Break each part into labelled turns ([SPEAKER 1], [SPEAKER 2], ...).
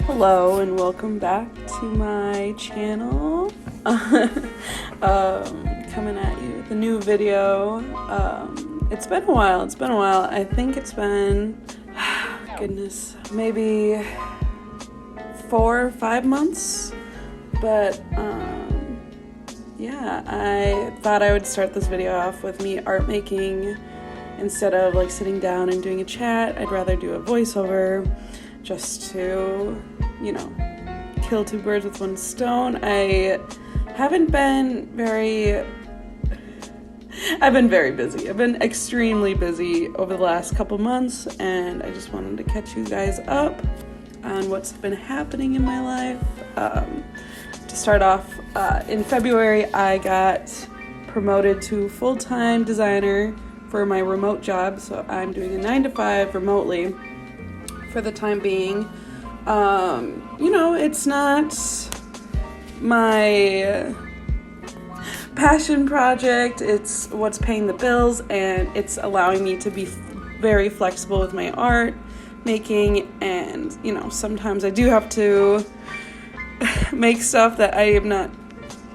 [SPEAKER 1] Hello and welcome back to my channel. Coming at you with a new video. It's been a while. I think it's been, goodness, maybe 4 or 5 months. But yeah, I thought I would start this video off with me art making. Instead of like sitting down and doing a chat, I'd rather do a voiceover just to, kill two birds with one stone. I've been very busy. I've been extremely busy over the last couple months, and I just wanted to catch you guys up on what's been happening in my life. To start off, in February, I got promoted to full-time designer for my remote job, so I'm doing a 9-to-5 remotely for the time being. It's not my passion project, it's what's paying the bills, and it's allowing me to be very flexible with my art making, and sometimes I do have to make stuff that I am not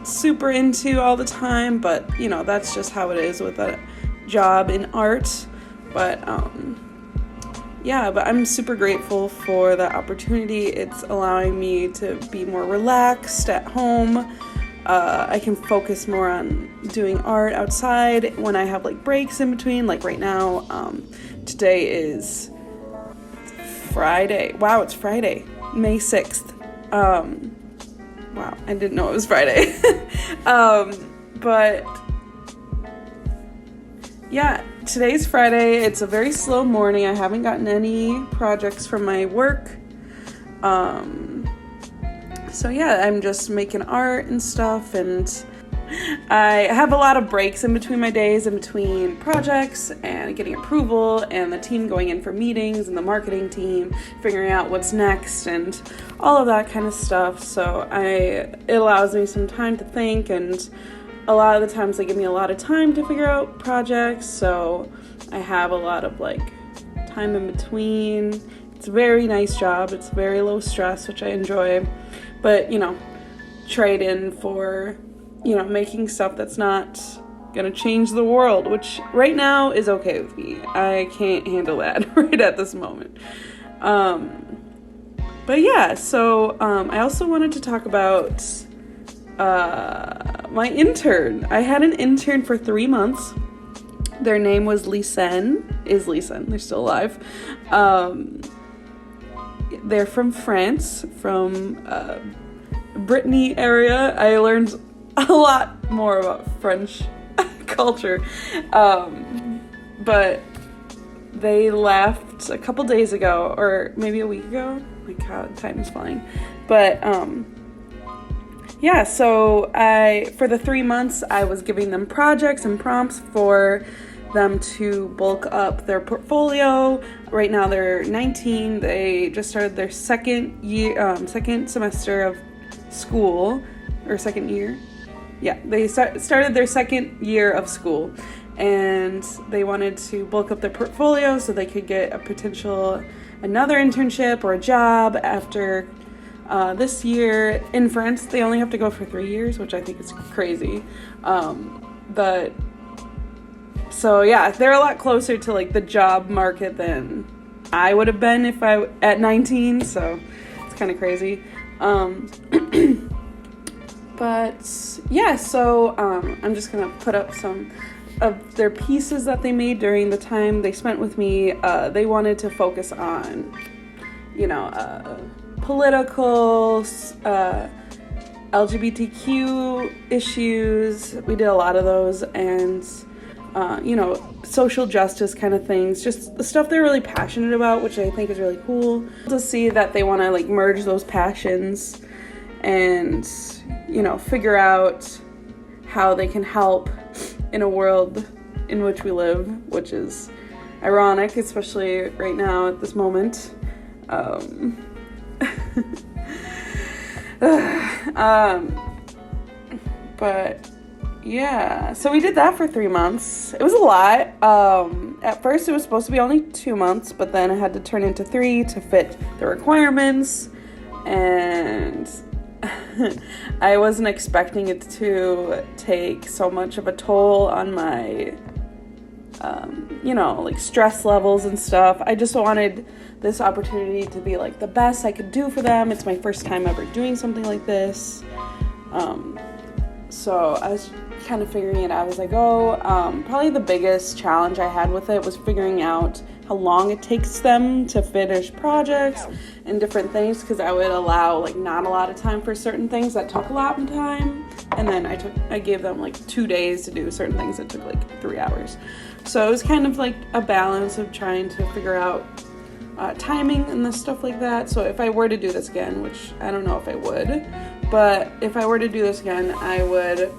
[SPEAKER 1] super into all the time, but that's just how it is with a job in art. But but I'm super grateful for that opportunity. It's allowing me to be more relaxed at home. I can focus more on doing art outside when I have like breaks in between. Like right now, today is Friday. Wow, it's Friday, May 6th. Wow, I didn't know it was Friday. But yeah, today's Friday. It's a very slow morning. I haven't gotten any projects from my work. So yeah, I'm just making art and stuff, and I have a lot of breaks in between my days, in between projects and getting approval, and the team going in for meetings, and the marketing team figuring out what's next and all of that kind of stuff. So it allows me some time to think, and a lot of the times they give me a lot of time to figure out projects, so I have a lot of time in between. It's a very nice job. It's very low stress, which I enjoy, but trade in for making stuff that's not gonna change the world, which right now is okay with me. I can't handle that right at this moment. But yeah, so I also wanted to talk about my intern. I had an intern for 3 months. Their name was Lisen. They're still alive. They're from France, from Brittany area. I learned a lot more about French culture. But they left a couple days ago, or maybe a week ago. Oh my God, time is flying. But yeah, so for the 3 months, I was giving them projects and prompts for them to bulk up their portfolio. Right now they're 19. They just started their second semester of school, or second year. Yeah, they started their second year of school, and they wanted to bulk up their portfolio so they could get another internship or a job after this year. In France, they only have to go for 3 years, which I think is crazy. But so yeah, they're a lot closer to the job market than I would have been if I at 19. So it's kind of crazy. But yeah, so I'm just gonna put up some of their pieces that they made during the time they spent with me. They wanted to focus on, political, LGBTQ issues. We did a lot of those, and social justice kind of things, just the stuff they're really passionate about, which I think is really cool to see that they want to merge those passions and figure out how they can help in a world in which we live, which is ironic, especially right now at this moment. But yeah, so we did that for 3 months. It was a lot. At first it was supposed to be only 2 months, but then it had to turn into 3 to fit the requirements. and I wasn't expecting it to take so much of a toll on my, like stress levels and stuff. I just wanted this opportunity to be like the best I could do for them. It's my first time ever doing something like this. So I was kind of figuring it out as I go. Probably the biggest challenge I had with it was figuring out how long it takes them to finish projects and different things, because I would allow like not a lot of time for certain things that took a lot of time, and then I gave them like 2 days to do certain things that took like 3 hours. So it was kind of like a balance of trying to figure out timing and the stuff like that. So if I were to do this again, which I don't know if I would, but if I were to do this again, I would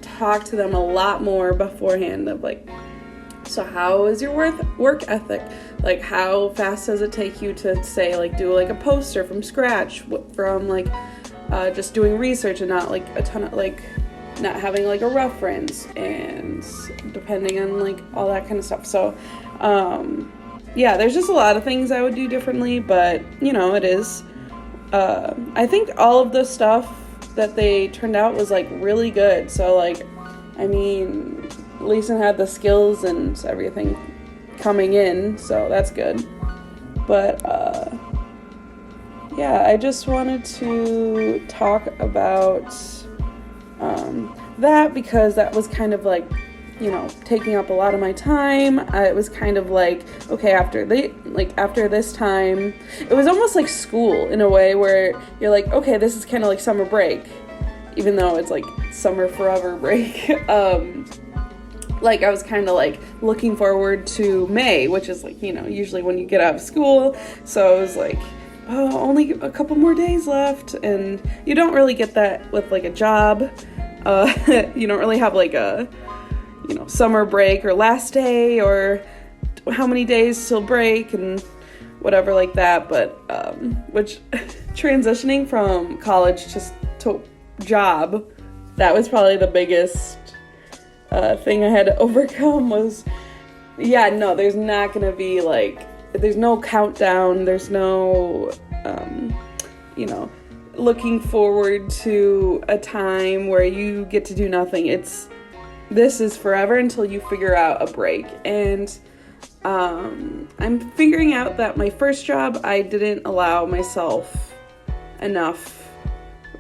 [SPEAKER 1] talk to them a lot more beforehand of like, so how is your work ethic? Like, how fast does it take you to say, like, do like a poster from scratch, from like just doing research and not like a ton of like not having like a reference, and depending on like all that kind of stuff. So yeah, there's just a lot of things I would do differently, but it is I think all of the stuff that they turned out was like really good. So like, I mean, Lisa had the skills and everything coming in, so that's good. But yeah, I just wanted to talk about that, because that was kind of like, taking up a lot of my time. It was kind of like, okay, after this time, it was almost like school in a way, where you're like, okay, this is kind of like summer break, even though it's like summer forever break. Like, I was kind of like looking forward to May, which is like, usually when you get out of school. So I was like, oh, only a couple more days left. And you don't really get that with like a job. You don't really have like a, summer break or last day or how many days till break and whatever like that. But, which transitioning from college to job, that was probably the biggest thing I had to overcome. Was, there's not gonna be like, there's no countdown, there's no, looking forward to a time where you get to do nothing. This is forever until you figure out a break. And I'm figuring out that my first job, I didn't allow myself enough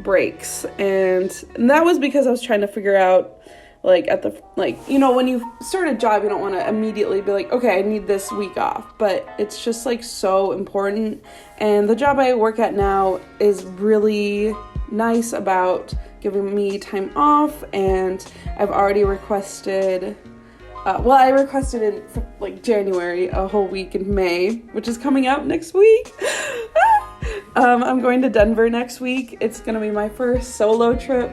[SPEAKER 1] breaks, and that was because I was trying to figure out, like, when you start a job, you don't want to immediately be like, okay, I need this week off, but it's just like so important. And the job I work at now is really nice about giving me time off, and I've already requested, I requested in like January, a whole week in May, which is coming up next week. I'm going to Denver next week. It's gonna be my first solo trip.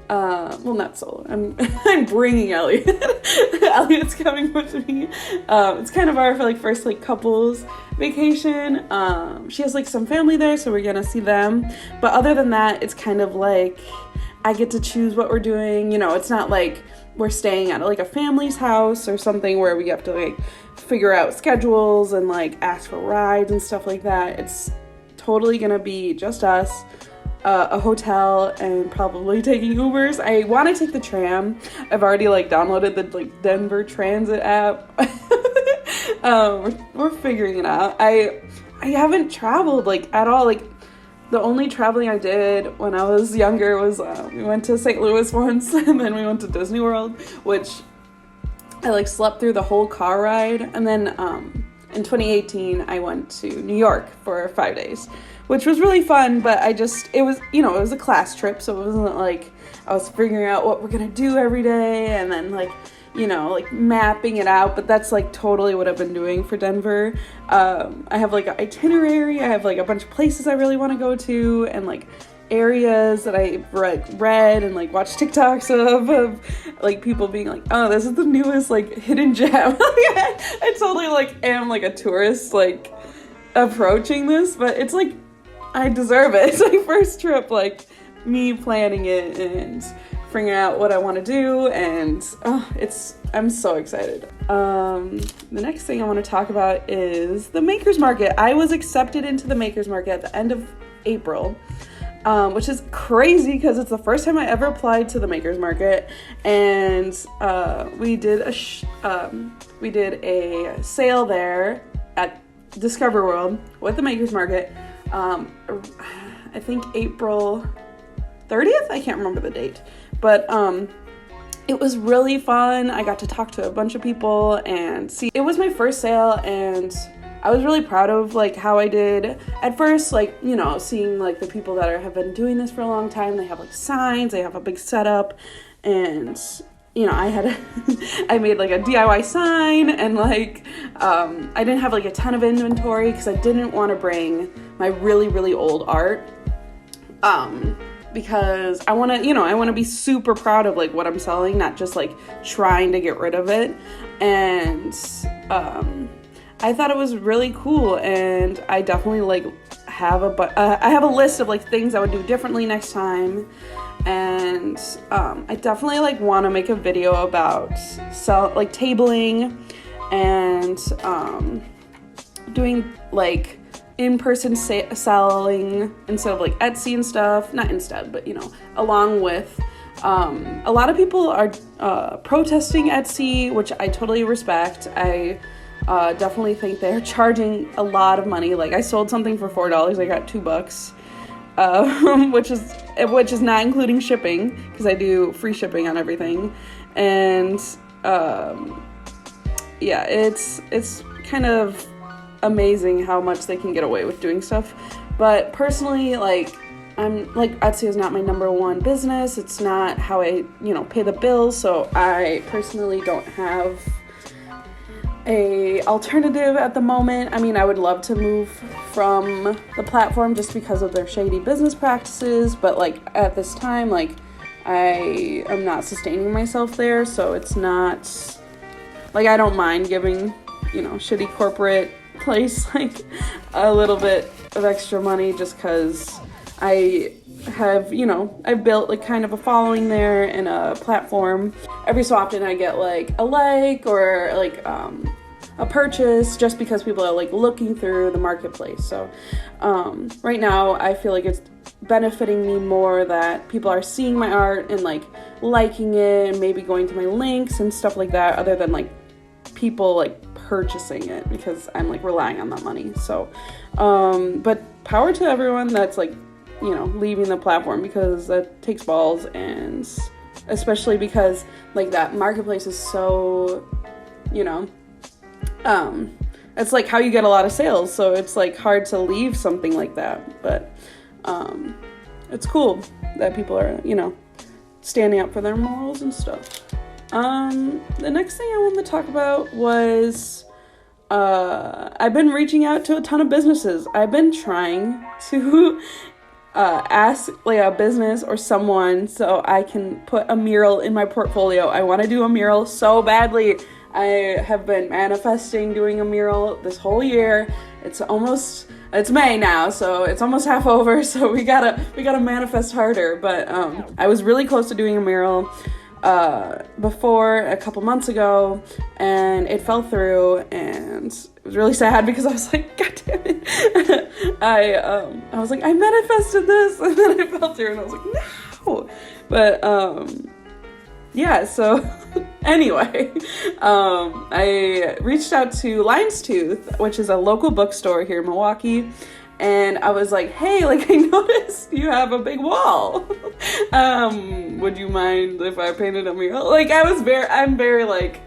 [SPEAKER 1] Well, not solo. I'm bringing Elliot. Elliot's coming with me. It's kind of our first couples vacation. She has like some family there, so we're gonna see them. But other than that, it's kind of like I get to choose what we're doing. It's not like we're staying at like a family's house or something where we have to like figure out schedules and like ask for rides and stuff like that. It's totally gonna be just us. A hotel, and probably taking Ubers. I want to take the tram. I've already downloaded the Denver Transit app. We're figuring it out. I haven't traveled at all. The only traveling I did when I was younger was we went to St. Louis once, and then we went to Disney World, which I slept through the whole car ride. And then in 2018 I went to New York for 5 days, which was really fun, but it was a class trip, so it wasn't like I was figuring out what we're gonna do every day and then mapping it out. But that's totally what I've been doing for Denver. I have an itinerary. I have a bunch of places I really want to go to, and areas that I've read and watched TikToks of people being like, oh, this is the newest hidden gem. I totally am a tourist approaching this, but it's I deserve it. It's my first trip, me planning it and figuring out what I want to do, and I'm so excited. The next thing I want to talk about is the Makers Market. I was accepted into the Makers Market at the end of April, which is crazy because it's the first time I ever applied to the Makers Market, and we did a sale there at Discover World with the Makers Market. I think April 30th. I can't remember the date, but it was really fun. I got to talk to a bunch of people and see. It was my first sale, and I was really proud of like how I did at first, like, you know, seeing like the people that have been doing this for a long time. They have like signs, they have a big setup, and you know, I made like a DIY sign, and like I didn't have like a ton of inventory because I didn't want to bring my really, really old art, because I want to be super proud of like what I'm selling, not just like trying to get rid of it. And I thought it was really cool, and I definitely like have I have a list of like things I would do differently next time, and I definitely like want to make a video about tabling and doing like in-person selling instead of like Etsy and stuff. Not instead, but you know, along with a lot of people are protesting Etsy, which I totally respect. I definitely think they're charging a lot of money. Like I sold something for $4, I got $2, which is not including shipping, because I do free shipping on everything. And yeah, it's kind of amazing how much they can get away with doing stuff. But personally, like, I'm like, Etsy is not my number one business. It's not how I, you know, pay the bills. So I personally don't have a alternative at the moment. I mean, I would love to move from the platform just because of their shady business practices, but like at this time, like I am not sustaining myself there, so it's not like I don't mind giving, you know, shitty corporate place like a little bit of extra money just because I have, you know, I've built like kind of a following there and a platform. Every so often I get like a like or like a purchase just because people are like looking through the marketplace. So right now I feel like it's benefiting me more that people are seeing my art and like liking it and maybe going to my links and stuff like that, other than like people like purchasing it, because I'm like relying on that money. So but power to everyone that's like, you know, leaving the platform, because that takes balls, and especially because like that marketplace is so, you know, it's like how you get a lot of sales, so it's like hard to leave something like that. But it's cool that people are, you know, standing up for their morals and stuff. The next thing I wanted to talk about was I've been reaching out to a ton of businesses. I've been trying to ask like a business or someone so I can put a mural in my portfolio. I want to do a mural so badly. I have been manifesting doing a mural this whole year. It's May now, so it's almost half over, so we gotta manifest harder. But I was really close to doing a mural before a couple months ago, and it fell through, and it was really sad because I was like, God damn it. I was like, I manifested this, and then it fell through, and I was like, no. But yeah, so anyway, I reached out to Lion's Tooth, which is a local bookstore here in Milwaukee, and I was like, hey, like, I noticed you have a big wall. Would you mind if I painted a mural? Like, I'm very like,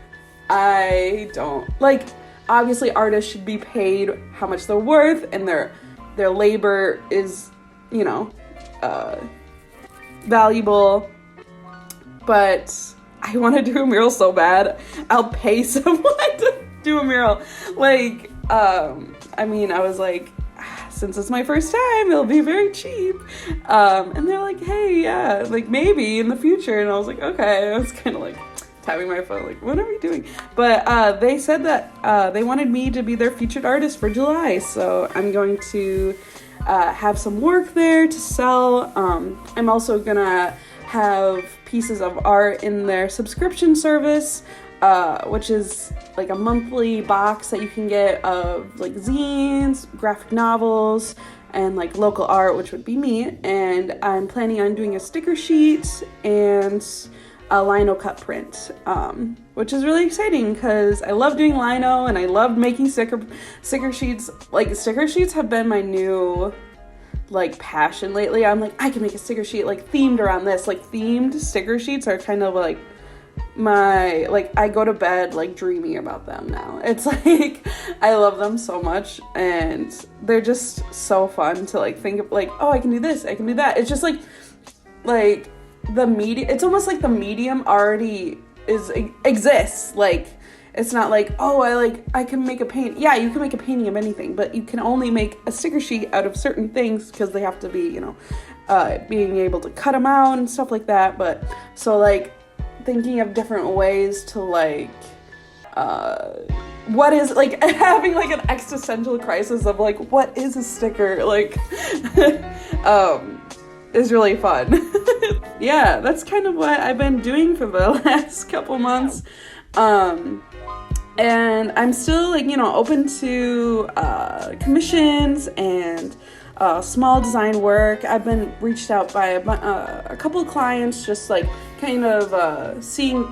[SPEAKER 1] I don't, like, obviously artists should be paid how much they're worth, and their labor is, you know, valuable. But I want to do a mural so bad. I'll pay someone to do a mural. Like, I mean, I was like, since it's my first time, it'll be very cheap. And they're like, hey, yeah, like maybe in the future. And I was like, okay. I was kind of like tapping my phone, like, what are we doing? But they said that they wanted me to be their featured artist for July. So I'm going to have some work there to sell. I'm also gonna have pieces of art in their subscription service, which is like a monthly box that you can get of like zines, graphic novels, and like local art, which would be me. And I'm planning on doing a sticker sheet and a lino cut print, which is really exciting because I love doing lino and I love making sticker sheets. Like, sticker sheets have been my new like passion lately. I'm like, I can make a sticker sheet like themed around this. Like, themed sticker sheets are kind of like my, like, I go to bed like dreaming about them now. It's like, I love them so much, and they're just so fun to like think of, like, oh, I can do this, I can do that. It's just like the medium, it's almost like the medium already exists. Like, it's not like, oh, I can make a paint. Yeah, you can make a painting of anything, but you can only make a sticker sheet out of certain things because they have to be, you know, being able to cut them out and stuff like that. But so like thinking of different ways to like, what is, like, having like an existential crisis of like, what is a sticker? Like, is really fun. Yeah, that's kind of what I've been doing for the last couple months. And I'm still like, you know, open to commissions and small design work. I've been reached out by a couple of clients, just like kind of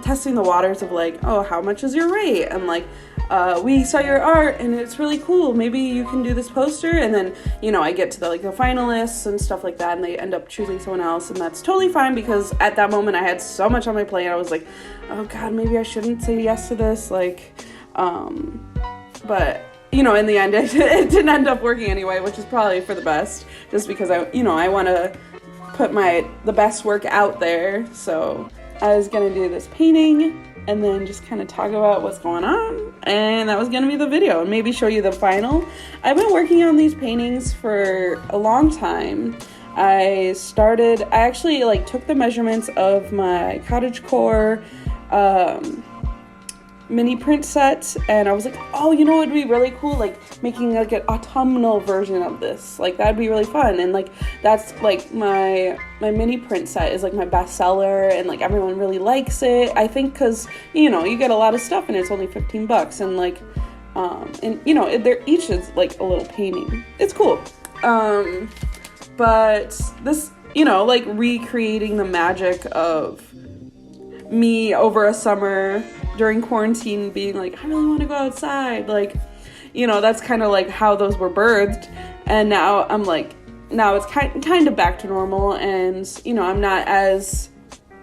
[SPEAKER 1] testing the waters of like, oh, how much is your rate? And like, we saw your art and it's really cool. Maybe you can do this poster. And then, you know, I get to the finalists and stuff like that, and they end up choosing someone else, and that's totally fine because at that moment I had so much on my plate. I was like, oh God, maybe I shouldn't say yes to this. Like, but you know, in the end, it didn't end up working anyway, which is probably for the best, just because I want to put the best work out there. So I was gonna do this painting and then just kind of talk about what's going on, and that was gonna be the video, and maybe show you the final. I've been working on these paintings for a long time. I actually like took the measurements of my cottagecore mini print set, and I was like, oh, you know, it'd be really cool, like making like an autumnal version of this. Like, that'd be really fun. And like, that's like my mini print set is like my bestseller, and like everyone really likes it, I think, because, you know, you get a lot of stuff and it's only $15, and like and you know, they're each is like a little painting. It's cool. But this, you know, like recreating the magic of me over a summer during quarantine, being like, I really want to go outside. Like, you know, that's kind of like how those were birthed. And now I'm like, now it's kind of back to normal, and, you know, I'm not as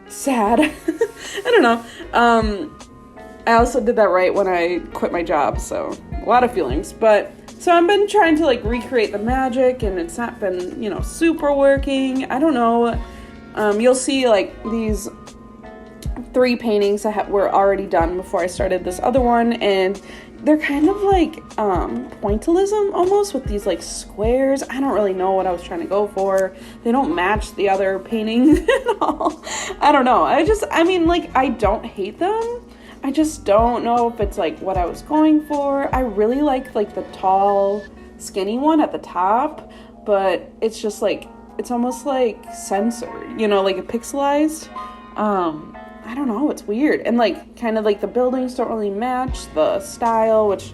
[SPEAKER 1] sad. I don't know. I also did that right when I quit my job, so a lot of feelings. But so I've been trying to like recreate the magic, and it's not been, you know, super working. I don't know. You'll see like these 3 paintings that were already done before I started this other one, and they're kind of like pointillism almost, with these like squares. I don't really know what I was trying to go for. They don't match the other paintings at all. I don't know. I mean, like, I don't hate them. I just don't know if it's like what I was going for. I really like the tall, skinny one at the top, but it's just like, it's almost like censored, you know, like a pixelized. I don't know, it's weird. And like, kind of like the buildings don't really match the style, which,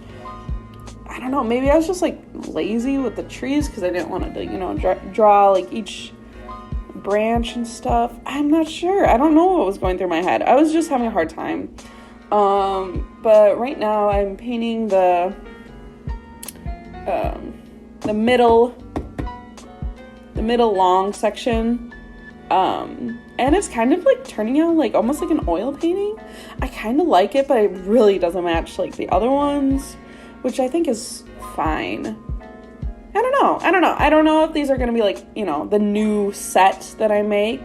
[SPEAKER 1] I don't know, maybe I was just like lazy with the trees because I didn't want to, you know, draw like each branch and stuff. I'm not sure. I don't know what was going through my head. I was just having a hard time. But right now I'm painting the middle long section. And it's kind of like turning out like almost like an oil painting. I kind of like it, but it really doesn't match like the other ones, which I think is fine. I don't know. I don't know if these are going to be like, you know, the new set that I make.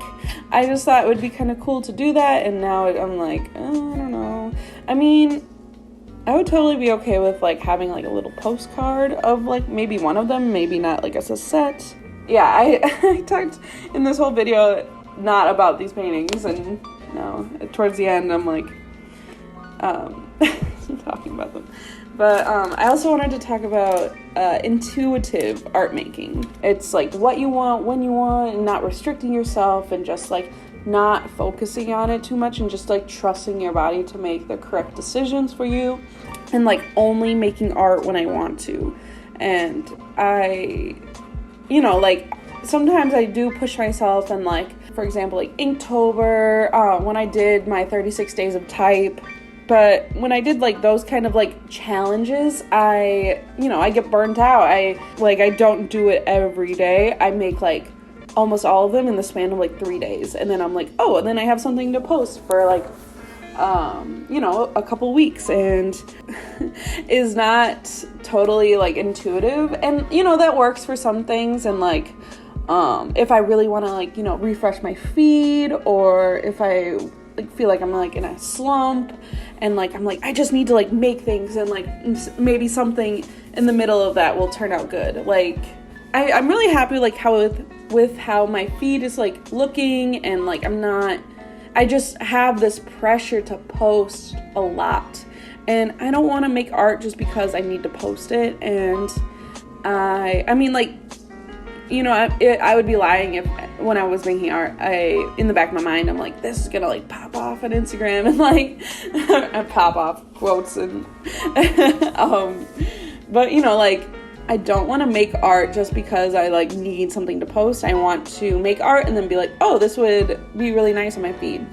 [SPEAKER 1] I just thought it would be kind of cool to do that, and now I'm like, oh, I don't know. I mean, I would totally be okay with like having like a little postcard of like maybe one of them, maybe not like as a set. Yeah, I talked in this whole video not about these paintings, and no, towards the end I'm like talking about them. But I also wanted to talk about intuitive art making. It's like what you want, when you want, and not restricting yourself, and just like not focusing on it too much, and just like trusting your body to make the correct decisions for you, and like only making art when I want to. And like, sometimes I do push myself, and like, for example, like Inktober, when I did my 36 days of type. But when I did like those kind of like challenges, I get burnt out. I don't do it every day. I make like almost all of them in the span of like 3 days. And then I'm like, oh, and then I have something to post for like, a couple weeks, and is not totally like intuitive. And, that works for some things. And like, if I really want to like, refresh my feed, or if I like feel like I'm like in a slump, and like I'm like I just need to like make things, and like maybe something in the middle of that will turn out good. Like I'm really happy like how with how my feed is like looking, and like I just have this pressure to post a lot, and I don't want to make art just because I need to post it. And I mean like, I would be lying if when I was making art, in the back of my mind, I'm like, this is gonna like pop off on Instagram, and like I pop off quotes, and but like I don't want to make art just because I like need something to post. I want to make art and then be like, oh, this would be really nice on my feed,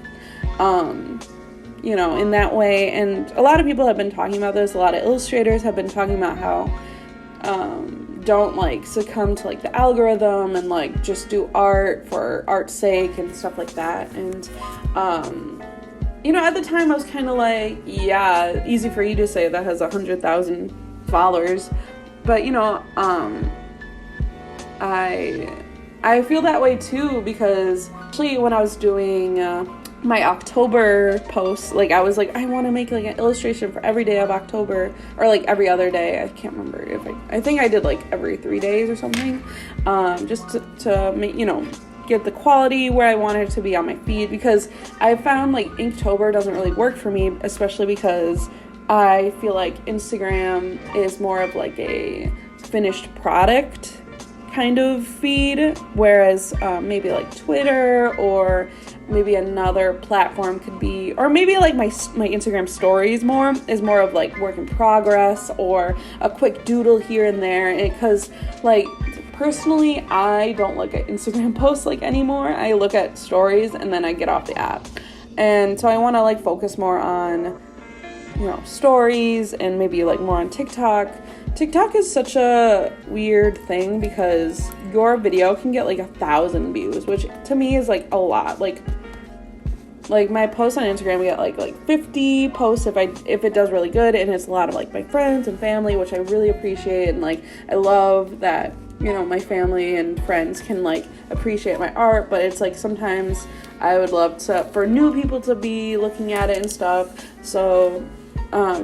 [SPEAKER 1] in that way. And a lot of people have been talking about this. A lot of illustrators have been talking about how don't like succumb to like the algorithm, and like just do art for art's sake and stuff like that. And at the time I was kind of like, yeah, easy for you to say that has 100,000 followers, but I feel that way too, because actually when I was doing my October posts, like I was like, I want to make like an illustration for every day of October, or like every other day. I can't remember if I think I did like every 3 days or something, just to make, get the quality where I wanted it to be on my feed, because I found like Inktober doesn't really work for me, especially because I feel like Instagram is more of like a finished product kind of feed, whereas maybe like Twitter or maybe another platform could be, or maybe like my Instagram stories is more of like work in progress, or a quick doodle here and there. Because like personally, I don't look at Instagram posts like anymore. I look at stories and then I get off the app. And so I want to like focus more on stories, and maybe like more on TikTok. TikTok is such a weird thing, because your video can get like 1,000 views, which to me is like a lot. Like my posts on Instagram, we get like 50 posts if it does really good, and it's a lot of like my friends and family, which I really appreciate. And like I love that my family and friends can like appreciate my art, but it's like sometimes I would love for new people to be looking at it and stuff. So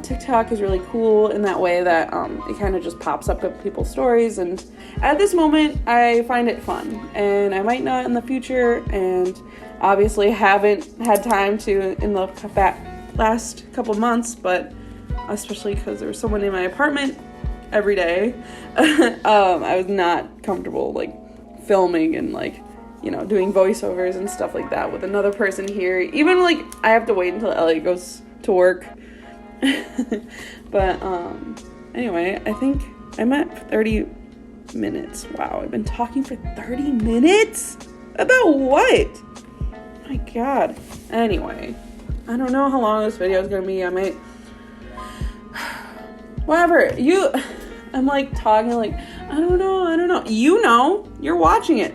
[SPEAKER 1] TikTok is really cool in that way that it kind of just pops up with people's stories, and at this moment I find it fun, and I might not in the future, and obviously haven't had time to in the last couple months, but especially because there was someone in my apartment every day, I was not comfortable like filming and like doing voiceovers and stuff like that with another person here. Even like I have to wait until Elliot goes to work. But anyway, I think I'm at 30 minutes. Wow, I've been talking for 30 minutes? About what? My God. Anyway, I don't know how long this video is gonna be. I might whatever. I'm like talking like I don't know. You're watching it.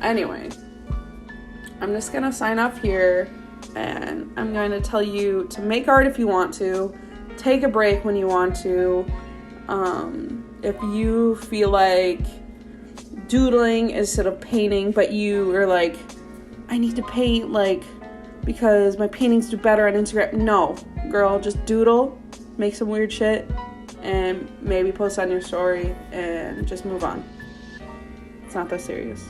[SPEAKER 1] Anyway, I'm just gonna sign off here, and I'm going to tell you to make art if you want to, take a break when you want to. If you feel like doodling instead of painting, but you are like, I need to paint like because my paintings do better on Instagram. No, girl, just doodle, make some weird shit, and maybe post on your story and just move on. It's not that serious.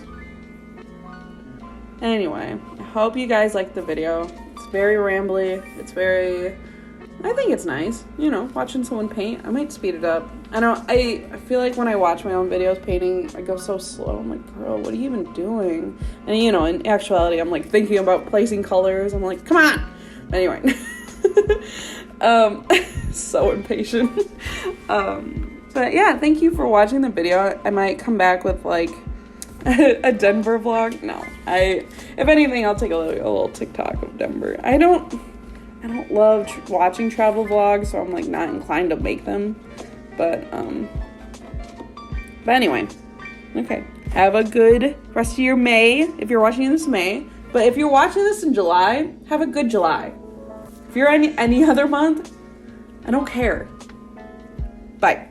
[SPEAKER 1] Anyway, I hope you guys liked the video. It's very rambly. I think it's nice, watching someone paint. I might speed it up. I feel like when I watch my own videos painting, I go so slow. I'm like, girl, what are you even doing? And in actuality, I'm like thinking about placing colors. I'm like, come on. Anyway, so impatient. But But yeah, thank you for watching the video. I might come back with like a Denver vlog. No, if anything, I'll take a little TikTok of Denver. I don't love watching travel vlogs, so I'm like not inclined to make them. But anyway, okay. Have a good rest of your May if you're watching this May. But if you're watching this in July, have a good July. If you're any other month, I don't care. Bye.